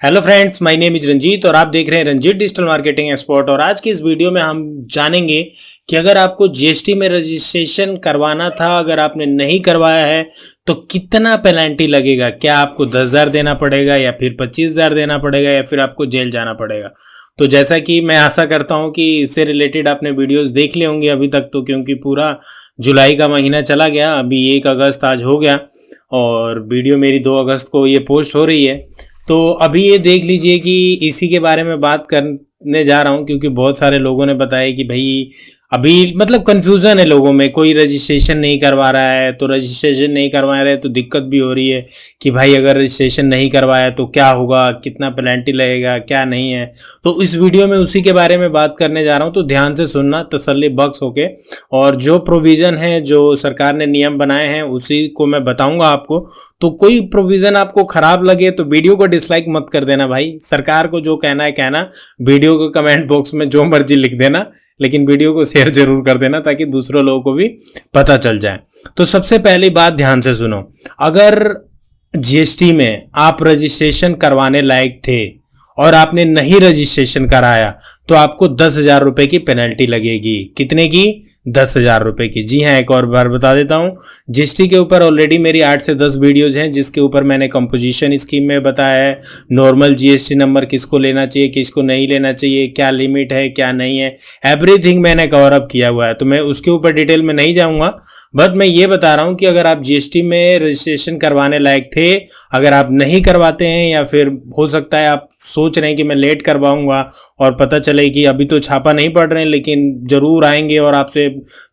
Hello friends, my name is Ranjit और आप देख रहे हैं रंजीत डिजिटल मार्केटिंग एक्सपर्ट। और आज की इस वीडियो में हम जानेंगे कि अगर आपको जीएसटी में रजिस्ट्रेशन करवाना था, अगर आपने नहीं करवाया है तो कितना पेनल्टी लगेगा। क्या आपको 10,000 देना पड़ेगा या फिर 25,000 देना पड़ेगा या फिर आपको जेल जाना पड़ेगा। तो जैसा कि मैं आशा करता हूं कि इससे रिलेटेड आपने वीडियोस देख लिए होंगे अभी तक, तो क्योंकि पूरा जुलाई का महीना चला गया, अभी 1 अगस्त आज हो गया और वीडियो मेरी 2 अगस्त को ये पोस्ट हो रही है। तो अभी ये देख लीजिए कि इसी के बारे में बात करने जा रहा हूँ, क्योंकि बहुत सारे लोगों ने बताया कि भाई अभी मतलब कंफ्यूजन है लोगों में, कोई रजिस्ट्रेशन नहीं करवा रहा है। तो रजिस्ट्रेशन नहीं करवा रहे तो दिक्कत भी हो रही है कि भाई अगर रजिस्ट्रेशन नहीं करवाया तो क्या होगा, कितना पेनल्टी लगेगा, क्या नहीं है। तो इस वीडियो में उसी के बारे में बात करने जा रहा हूँ, तो ध्यान से सुनना तसल्ली बख्श होके। और जो प्रोविजन है, जो सरकार ने नियम बनाए हैं, उसी को मैं बताऊंगा आपको। तो कोई प्रोविजन आपको खराब लगे तो वीडियो को डिसलाइक मत कर देना भाई। सरकार को जो कहना है कहना, वीडियो को कमेंट बॉक्स में जो मर्जी लिख देना, लेकिन वीडियो को शेयर जरूर कर देना ताकि दूसरों लोगों को भी पता चल जाए। तो सबसे पहली बात ध्यान से सुनो, अगर जीएसटी में आप रजिस्ट्रेशन करवाने लायक थे और आपने नहीं रजिस्ट्रेशन कराया तो आपको 10,000 रुपए की पेनल्टी लगेगी। कितने की? 10,000 रुपए की। जी हाँ, एक और बार बता देता हूं, जीएसटी के ऊपर ऑलरेडी मेरी 8 से 10 वीडियोज हैं जिसके ऊपर मैंने कंपोजिशन स्कीम में बताया है, नॉर्मल जीएसटी नंबर किसको लेना चाहिए, किसको नहीं लेना चाहिए, क्या लिमिट है, क्या नहीं है, एवरीथिंग मैंने कवर अप किया हुआ है। तो मैं उसके ऊपर डिटेल में नहीं जाऊंगा, बट मैं ये बता रहा हूं कि अगर आप जीएसटी में रजिस्ट्रेशन करवाने लायक थे, अगर आप नहीं करवाते हैं या फिर हो सकता है आप सोच रहे हैं कि मैं लेट करवाऊंगा और पता चले कि अभी तो छापा नहीं पड़ रहे हैं लेकिन जरूर आएंगे और आपसे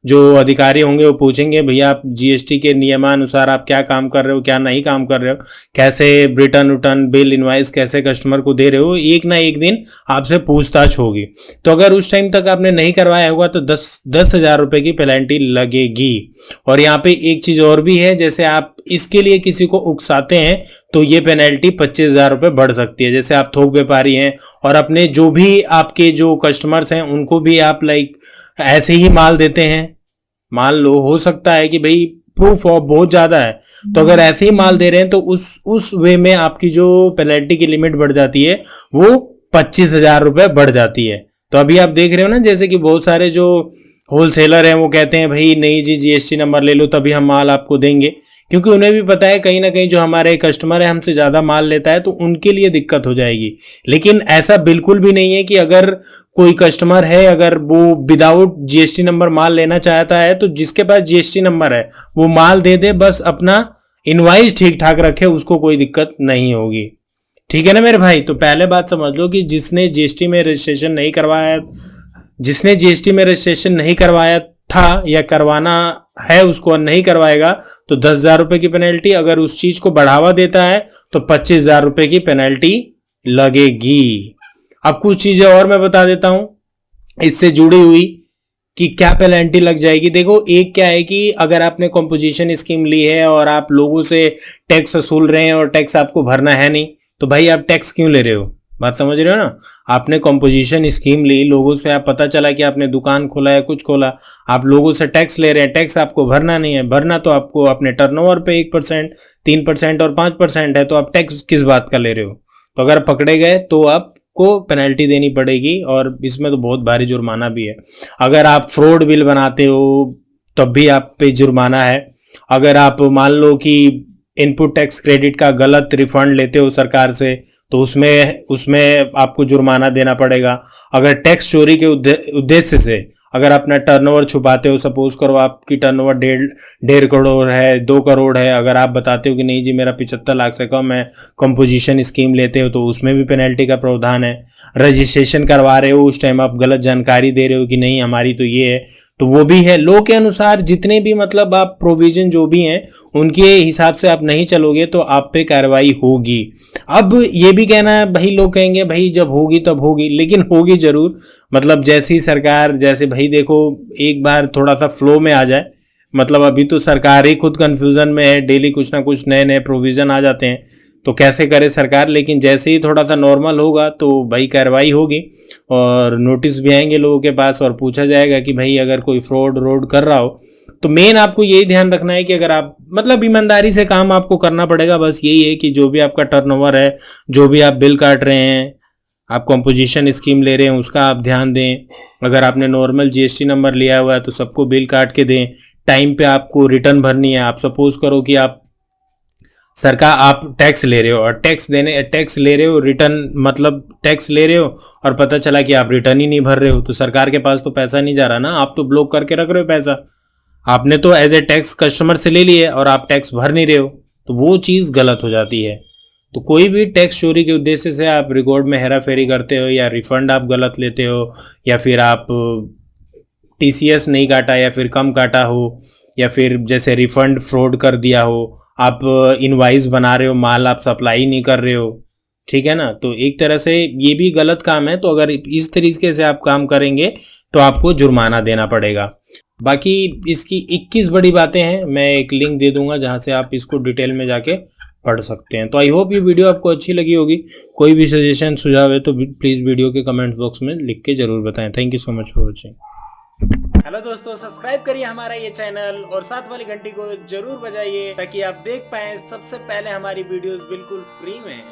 जो अधिकारी होंगे वो पूछेंगे भैया आप जीएसटी के नियमानुसार आप क्या काम कर रहे हो, क्या नहीं काम कर रहे हो, कैसे रिटर्न उटर्न बिल इनवाइस कैसे कस्टमर को दे रहे हो, एक ना एक दिन आपसे पूछताछ होगी। तो अगर उस टाइम तक आपने नहीं करवाया होगा तो 10,000 रुपए की पेनल्टी लगेगी। और यहाँ पे एक चीज और भी है, जैसे आप इसके लिए किसी को उकसाते हैं तो ये पेनल्टी 25,000 रुपए बढ़ सकती है। जैसे आप थोक व्यापारी हैं और अपने जो भी आपके जो कस्टमर्स हैं उनको भी आप लाइक ऐसे ही माल देते हैं, मान लो हो सकता है कि भाई प्रूफ ऑफ बहुत ज्यादा है, तो अगर ऐसे ही माल दे रहे हैं तो उस वे में आपकी जो पेनल्टी की लिमिट बढ़ जाती है वो 25,000 रुपए बढ़ जाती है। तो अभी आप देख रहे हो ना, जैसे कि बहुत सारे जो होलसेलर हैं वो कहते हैं भाई नहीं जी जीएसटी नंबर ले लो तभी हम माल आपको देंगे, क्योंकि उन्हें भी पता है कहीं ना कहीं जो हमारे कस्टमर है हमसे ज्यादा माल लेता है तो उनके लिए दिक्कत हो जाएगी। लेकिन ऐसा बिल्कुल भी नहीं है कि अगर कोई कस्टमर है, अगर वो विदाउट जीएसटी नंबर माल लेना चाहता है तो जिसके पास जीएसटी नंबर है वो माल दे दे, बस अपना इनवाइस ठीक ठाक रखे, उसको कोई दिक्कत नहीं होगी। ठीक है ना मेरे भाई। तो पहले बात समझ लो कि जिसने जीएसटी में रजिस्ट्रेशन नहीं करवाया, जिसने जीएसटी में रजिस्ट्रेशन नहीं करवाया था या करवाना है उसको नहीं करवाएगा तो 10,000 रुपए की पेनल्टी, अगर उस चीज को बढ़ावा देता है तो 25,000 रुपए की पेनल्टी लगेगी। अब कुछ चीजें और मैं बता देता हूं इससे जुड़ी हुई कि क्या पेनल्टी लग जाएगी। देखो, एक क्या है कि अगर आपने कंपोजिशन स्कीम ली है और आप लोगों से टैक्स वसूल रहे हैं और टैक्स आपको भरना है नहीं, तो भाई आप टैक्स क्यों ले रहे हो? बात समझ रहे हो ना। आपने कंपोजिशन स्कीम ली, लोगों से आप पता चला कि आपने दुकान खोला है, कुछ खोला, आप लोगों से टैक्स ले रहे हैं, टैक्स आपको भरना नहीं है। भरना तो आपको अपने टर्नओवर पे 1%, 3% और 5% है, तो आप टैक्स किस बात का ले रहे हो? तो अगर पकड़े गए तो आपको पेनल्टी देनी पड़ेगी और इसमें तो बहुत भारी जुर्माना भी है। अगर आप फ्रॉड बिल बनाते हो तब भी आप पे जुर्माना है। अगर आप मान लो कि इनपुट टैक्स क्रेडिट का गलत रिफंड लेते हो सरकार से तो उसमें उसमें आपको जुर्माना देना पड़ेगा। अगर टैक्स चोरी के उद्देश्य से अगर अपना टर्नओवर छुपाते हो, सपोज करो आपकी टर्नओवर 1.5 करोड़ है, 2 करोड़ है, अगर आप बताते हो कि नहीं जी मेरा 75 लाख से कम है, कंपोजिशन स्कीम लेते हो, तो उसमें भी पेनल्टी का प्रावधान है। रजिस्ट्रेशन करवा रहे हो उस टाइम आप गलत जानकारी दे रहे हो कि नहीं हमारी तो ये है, तो वो भी है। लॉ के अनुसार जितने भी मतलब आप प्रोविजन जो भी हैं उनके हिसाब से आप नहीं चलोगे तो आप पे कार्रवाई होगी। अब ये भी कहना है भाई, लोग कहेंगे भाई जब होगी तब होगी, लेकिन होगी जरूर। मतलब जैसी सरकार, जैसे भाई देखो एक बार थोड़ा सा फ्लो में आ जाए, मतलब अभी तो सरकार ही खुद कंफ्यूजन में है, डेली कुछ ना कुछ नए नए प्रोविजन आ जाते हैं तो कैसे करे सरकार। लेकिन जैसे ही थोड़ा सा नॉर्मल होगा तो भाई कार्रवाई होगी और नोटिस भी आएंगे लोगों के पास और पूछा जाएगा कि भाई अगर कोई फ्रॉड रोड कर रहा हो तो मेन आपको यही ध्यान रखना है कि अगर आप मतलब ईमानदारी से काम आपको करना पड़ेगा। बस यही है कि जो भी आपका टर्नओवर है, जो भी आप बिल काट रहे हैं, आप कंपोजिशन स्कीम ले रहे हैं, उसका आप ध्यान दें। अगर आपने नॉर्मल जीएसटी नंबर लिया हुआ है तो सबको बिल काट के दें। टाइम पे आपको रिटर्न भरनी है। आप सपोज करो कि आप सरकार आप टैक्स ले रहे हो और टैक्स ले रहे हो, रिटर्न मतलब टैक्स ले रहे हो और पता चला कि आप रिटर्न ही नहीं भर रहे हो, तो सरकार के पास तो पैसा नहीं जा रहा ना, आप तो ब्लॉक करके रख रहे हो पैसा। आपने तो एज ए टैक्स कस्टमर से ले लिए और आप टैक्स भर नहीं रहे हो, तो वो चीज़ गलत हो जाती है। तो कोई भी टैक्स चोरी के उद्देश्य से आप रिकॉर्ड में हेरा फेरी करते हो या रिफंड आप गलत लेते हो या फिर आप टीसीएस नहीं काटा या फिर कम काटा हो या फिर जैसे रिफंड फ्रॉड कर दिया हो, आप इनवाइस बना रहे हो, माल आप सप्लाई नहीं कर रहे हो, ठीक है ना, तो एक तरह से ये भी गलत काम है। तो अगर इस तरीके से आप काम करेंगे तो आपको जुर्माना देना पड़ेगा। बाकी इसकी 21 बड़ी बातें हैं, मैं एक लिंक दे दूंगा जहां से आप इसको डिटेल में जाके पढ़ सकते हैं। तो आई होप ये वीडियो आपको अच्छी लगी होगी। कोई भी सजेशन सुझाव है तो प्लीज़ वीडियो के कमेंट बॉक्स में लिख के जरूर बताएं। Thank you so much for watching. Hello दोस्तों, सब्सक्राइब करिए हमारा ये चैनल और साथ वाली घंटी को जरूर बजाइए ताकि आप देख पाएं सबसे पहले हमारी वीडियोस बिल्कुल फ्री में।